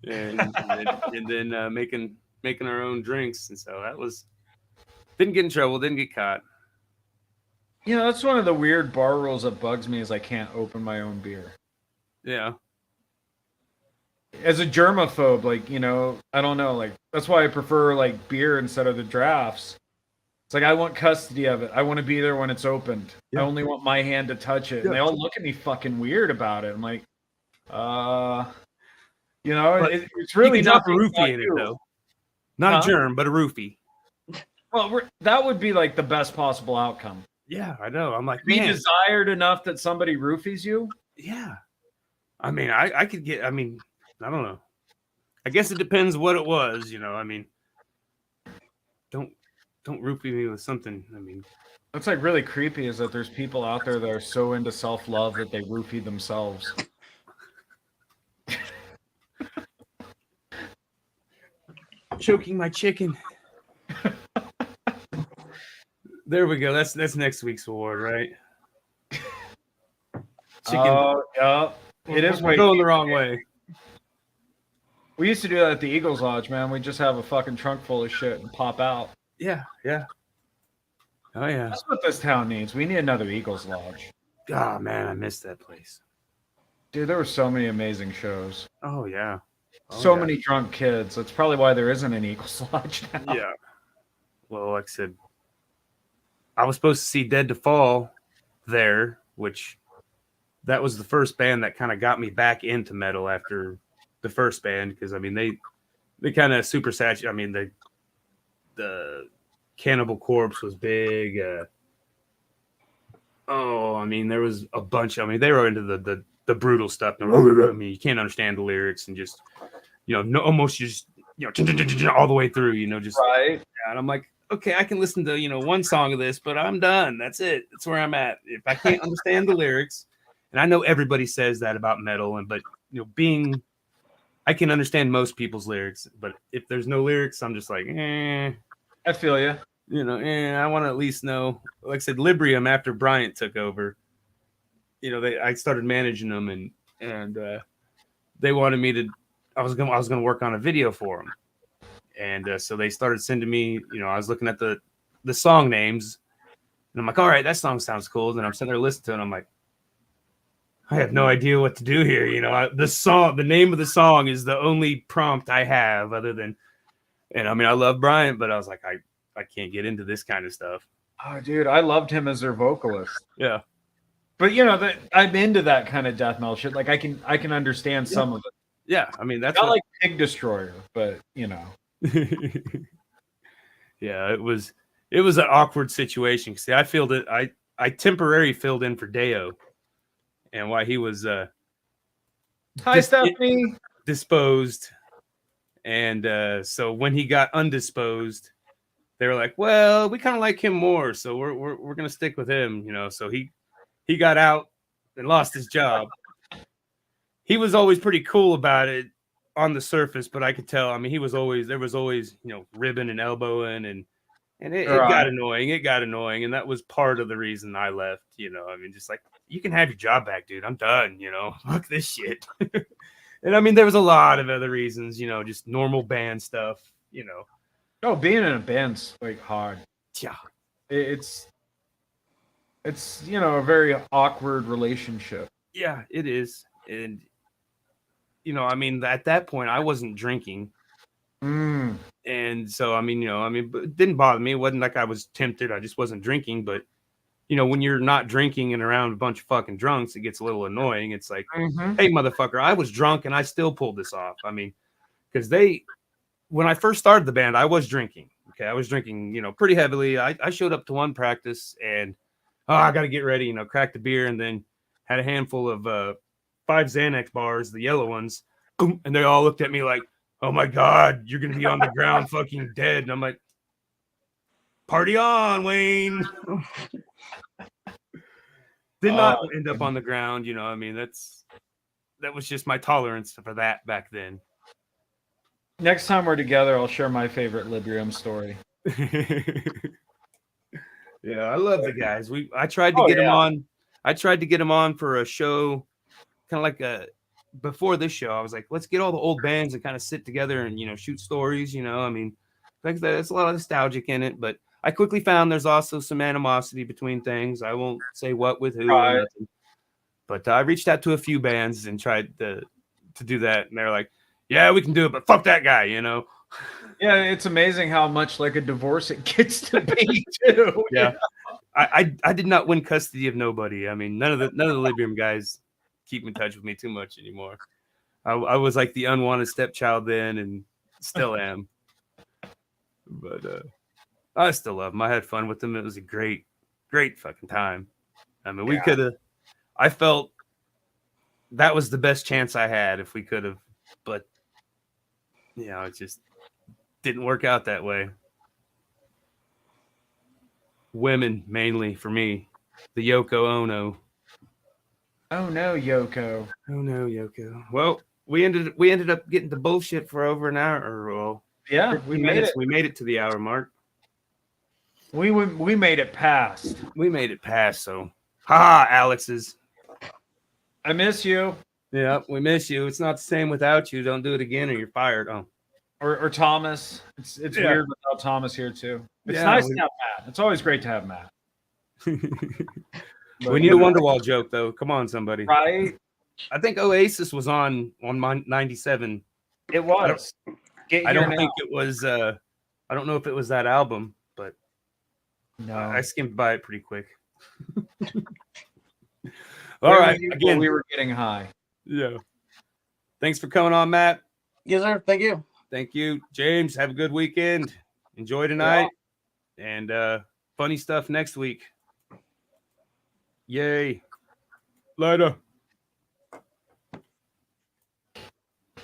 and then making our own drinks, and so that was didn't get in trouble, didn't get caught. That's one of the weird bar rules that bugs me is I can't open my own beer. Yeah. As a germaphobe, I don't know, that's why I prefer beer instead of the drafts. It's like I want custody of it. I want to be there when it's opened. Yeah. I only want my hand to touch it. Yeah. And they all look at me fucking weird about it. I'm like, it's really not a roofie in it though. Not a germ, but a roofie. Well, that would be the best possible outcome. Yeah, I know. I'm like, be desired enough that somebody roofies you. Yeah. I mean, I could get. I mean, I don't know. I guess it depends what it was. I mean, don't roofie me with something. I mean, what's really creepy is that there's people out there that are so into self-love that they roofie themselves. Choking my chicken. There we go. That's next week's award, right? Chicken. Oh, yeah. It is going the wrong way. We used to do that at the Eagles Lodge, man. We just have a fucking trunk full of shit and pop out. Yeah. Oh, yeah. That's what this town needs. We need another Eagles Lodge. Oh, man, I missed that place. Dude, there were so many amazing shows. Oh, yeah. So many drunk kids. That's probably why there isn't an Eagles Lodge now. Yeah. Well, like I said, I was supposed to see Dead to Fall there, which that was the first band that kind of got me back into metal after the first band, because, I mean, they kind of super saturated. I mean, the Cannibal Corpse was big. I mean, there was a bunch. I mean, they were into the brutal stuff. I mean, you can't understand the lyrics and just, almost just, all the way through, just right. And I'm like, okay, I can listen to, one song of this, but I'm done. That's it. That's where I'm at. If I can't understand the lyrics, and I know everybody says that about metal, but I can understand most people's lyrics, but if there's no lyrics, I'm just like, I feel you. I want to at least know. Like I said, Librium, after Bryant took over, I started managing them, and they wanted me to. I was gonna work on a video for them, and so they started sending me. I was looking at the song names, and I'm like, all right, that song sounds cool. And I'm sitting there listening to it, and I'm like, I have no idea what to do here. The name of the song is the only prompt I have, other than, and I mean, I love Bryant, but I was like, I can't get into this kind of stuff. Oh, dude, I loved him as their vocalist. Yeah. But I'm into that kind of death metal shit. Like I can understand some of it. Yeah, I mean that's not like Pig Destroyer, but Yeah, it was an awkward situation. See, I filled it. I temporarily filled in for Deo, and while he was Stephanie disposed, and so when he got undisposed, they were like, "Well, we kind of like him more, so we're gonna stick with him." So he got out and lost his job. He was always pretty cool about it on the surface, but I could tell. I mean, there was always ribbing and elbowing, and it got annoying. It got annoying, and that was part of the reason I left. I mean, just like, you can have your job back, dude. I'm done. Fuck this shit. And I mean, there was a lot of other reasons. Just normal band stuff. Oh, being in a band's hard. Yeah, it's It's, a very awkward relationship. Yeah, it is. And, I mean, at that point, I wasn't drinking. And so, but it didn't bother me. It wasn't like I was tempted. I just wasn't drinking. But, when you're not drinking and around a bunch of fucking drunks, it gets a little annoying. It's like, hey, motherfucker, I was drunk and I still pulled this off. I mean, because when I first started the band, I was drinking. Okay. I was drinking, pretty heavily. I showed up to one practice and, I got to get ready, cracked a beer and then had a handful of 5 Xanax bars, the yellow ones. And they all looked at me like, oh my God, you're going to be on the ground fucking dead. And I'm like, party on, Wayne. Did not end up on the ground. That was just my tolerance for that back then. Next time we're together, I'll share my favorite Librium story. Yeah, I love the guys. I tried to get them on. I tried to get them on for a show, kind of like before this show. I was like, let's get all the old bands and kind of sit together and shoot stories. I mean, like there's a lot of nostalgic in it, but I quickly found there's also some animosity between things. I won't say what with who or nothing, but I reached out to a few bands and tried to do that, and they're like, yeah, we can do it, but fuck that guy, Yeah, it's amazing how much like a divorce it gets to be too. Yeah. I did not win custody of nobody. I mean, none of the Librium guys keep in touch with me too much anymore. I was like the unwanted stepchild then and still am. But I still love them. I had fun with them. It was a great fucking time. I mean, we could have, I felt that was the best chance I had if we could have, but it just didn't work out that way. Women mainly for me. The Yoko Ono. Oh no, Yoko. Oh no, Yoko. Well, we ended up getting the bullshit for over an hour or well. Yeah, we made it. We made it to the hour mark. We made it past. We made it past, so ha Alex's. I miss you. Yeah, we miss you. It's not the same without you. Don't do it again or you're fired. Oh. Or Thomas. It's weird without Thomas here too. It's nice to have Matt. It's always great to have Matt. We need a Wonderwall joke though. Come on, somebody. Right? I think Oasis was on 97. It was. I don't think it was I don't know if it was that album, but no. I skimmed by it pretty quick. All right. Again, we were getting high. Yeah. Thanks for coming on, Matt. Yes, sir. Thank you. Thank you, James. Have a good weekend. Enjoy tonight. Yeah. And funny stuff next week. Yay. Later.